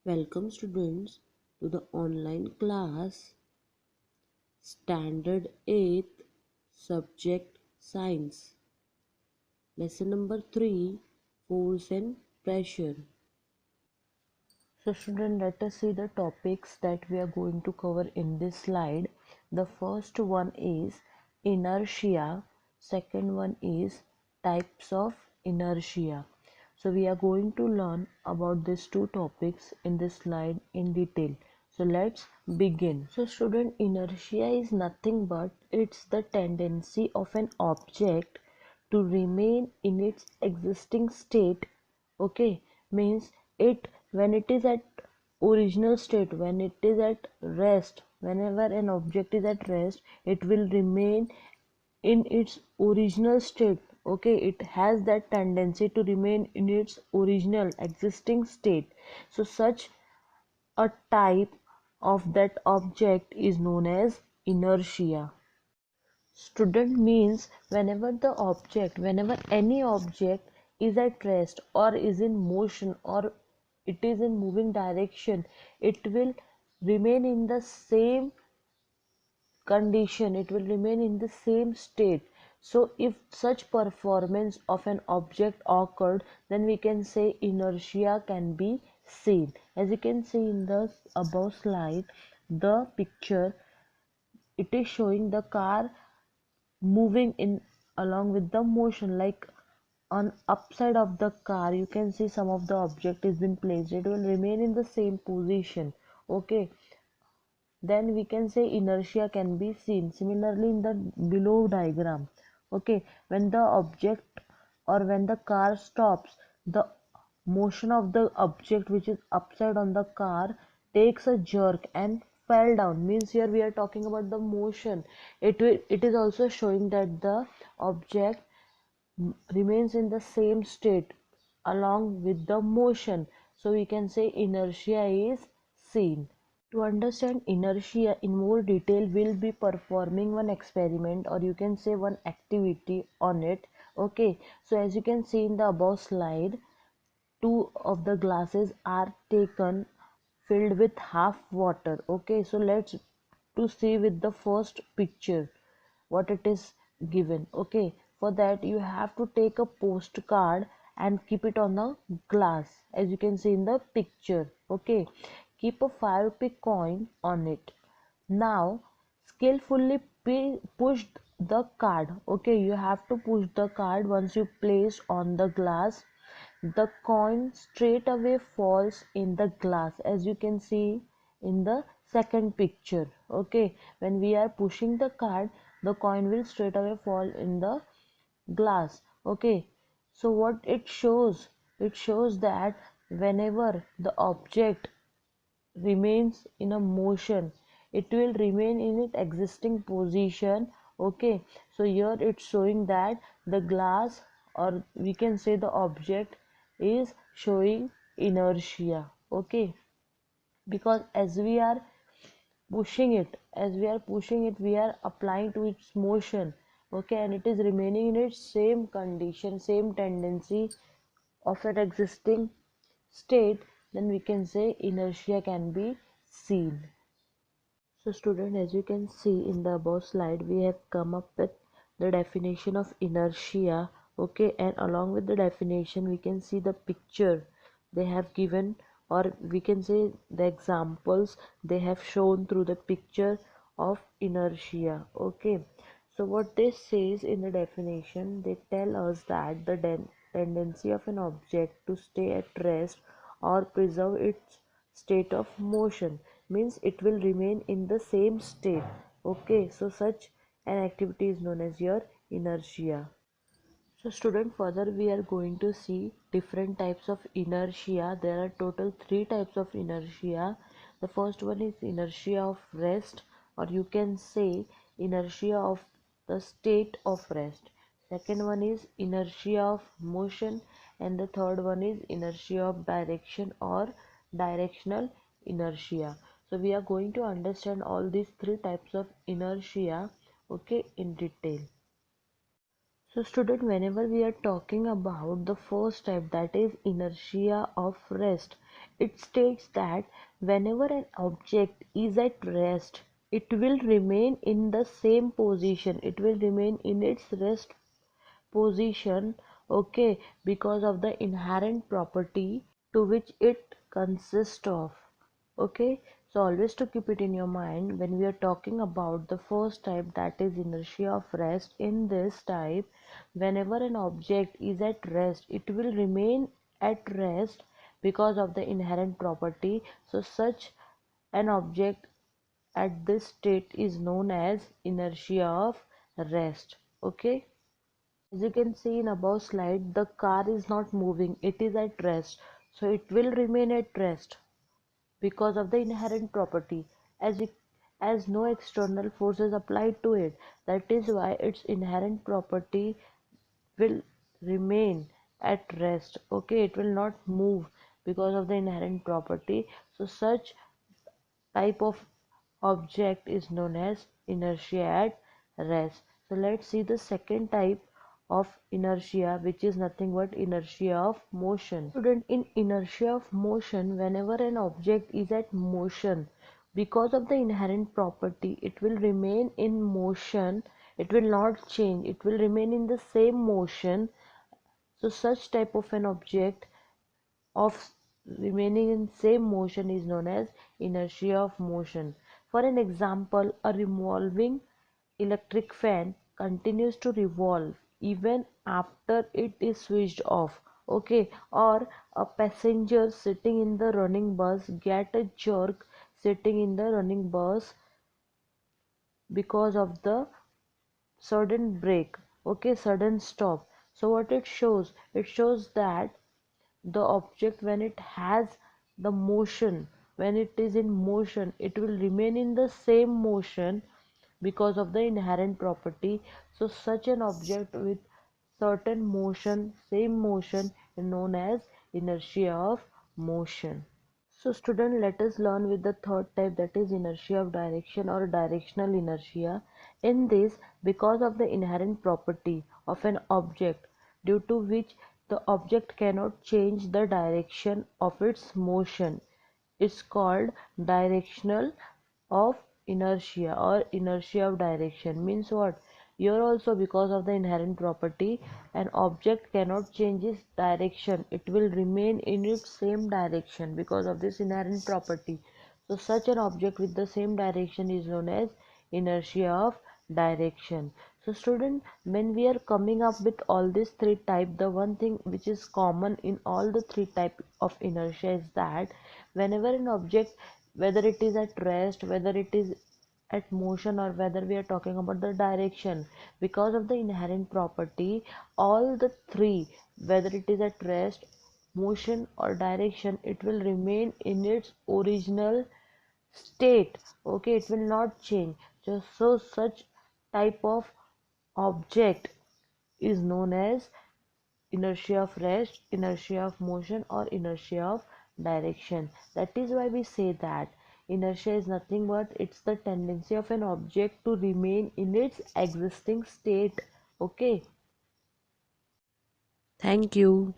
Welcome students to the online class Standard 8th Subject Science. Lesson number 3, Force and Pressure. So students, let us see the topics that we are going to cover in this slide. The first one is inertia, second one is types of inertia. So we are going to learn about these two topics in this slide in detail. So let's begin. So student, inertia is nothing but it's the tendency of an object to remain in its existing state. Okay, means it when it is at original state, when it is at rest, whenever an object is at rest, it will remain in its original state. Okay, it has that tendency to remain in its original existing state. So such a type of that object is known as inertia. Student means whenever any object is at rest or is in motion or it is in moving direction, it will remain in the same condition, it will remain in the same state. So if such performance of an object occurred, then we can say inertia can be seen. As you can see in the above slide, the picture, it is showing the car moving in along with the motion. Like on upside of the car you can see some of the object has been placed, it will remain in the same position. Okay, then we can say inertia can be seen. Similarly in the below diagram, okay, when the object or when the car stops, the motion of the object which is upside on the car takes a jerk and fell down. Means here we are talking about the motion. It is also showing that the object remains in the same state along with the motion. So we can say inertia is seen. To understand inertia in more detail, we'll be performing one experiment, or you can say one activity on it. Okay, so as you can see in the above slide, two of the glasses are taken filled with half water. Okay, so let's to see with the first picture what it is given. Okay, for that you have to take a postcard and keep it on the glass as you can see in the picture. Okay, keep a 5 rupee coin on it. Now skillfully push the card. Okay, you have to push the card. Once you place on the glass, the coin straight away falls in the glass as you can see in the second picture. Okay, when we are pushing the card, the coin will straight away fall in the glass. Okay, so what it shows, it shows that whenever the object remains in a motion, it will remain in its existing position. Okay, so here it's showing that the glass, or we can say the object, is showing inertia. Okay, because as we are pushing it, we are applying to its motion. Okay, and it is remaining in its same condition, same tendency of an existing state, then we can say inertia can be seen. So student, as you can see in the above slide, we have come up with the definition of inertia. Okay, and along with the definition we can see the picture they have given, or we can say the examples they have shown through the picture of inertia. Okay, so what this says in the definition, they tell us that the tendency of an object to stay at rest or preserve its state of motion, means it will remain in the same state. Okay, so such an activity is known as your inertia. So student, further we are going to see different types of inertia. There are total 3 types of inertia. The first one is inertia of rest, or you can say inertia of the state of rest. Second one is inertia of motion, and the third one is inertia of direction or directional inertia. So we are going to understand all these 3 types of inertia, okay, in detail. So student, whenever we are talking about the first type, that is inertia of rest, It states that whenever an object is at rest, it will remain in the same position. It will remain in its rest position, okay, because of the inherent property to which it consists of. Okay, so always to keep it in your mind when we are talking about the first type, that is inertia of rest. In this type, whenever an object is at rest, it will remain at rest because of the inherent property. So such an object at this state is known as inertia of rest. Okay, as you can see in above slide, the car is not moving, it is at rest, so it will remain at rest because of the inherent property, as no external forces applied to it. That is why its inherent property will remain at rest. Okay, it will not move because of the inherent property. So such type of object is known as inertia at rest. So let's see the second type of inertia, which is nothing but inertia of motion. Student, in inertia of motion, whenever an object is at motion, because of the inherent property, it will remain in motion. It will not change. It will remain in the same motion. So such type of an object of remaining in same motion is known as inertia of motion. For an example, a revolving electric fan continues to revolve even after it is switched off. Okay, or a passenger sitting in the running bus get a jerk sitting in the running bus because of the sudden brake. Okay, sudden stop. So what it shows? It shows that the object, when it has the motion, when it is in motion, it will remain in the same motion because of the inherent property. So such an object with certain motion, same motion, is known as inertia of motion. So student, let us learn with the third type, that is inertia of direction or directional inertia. In this, because of the inherent property of an object due to which the object cannot change the direction of its motion, it's called directional of inertia or inertia of direction. Means what? Here also, because of the inherent property, an object cannot change its direction. It will remain in its same direction because of this inherent property. So such an object with the same direction is known as inertia of direction. So student, when we are coming up with all these three type, the one thing which is common in all the three type of inertia is that whenever an object, whether it is at rest, whether it is at motion, or whether we are talking about the direction, because of the inherent property, all the three, whether it is at rest, motion or direction, it will remain in its original state. Okay, it will not change. So such type of object is known as inertia of rest, inertia of motion, or inertia of direction. That is why we say that inertia is nothing but it's the tendency of an object to remain in its existing state. Okay, thank you.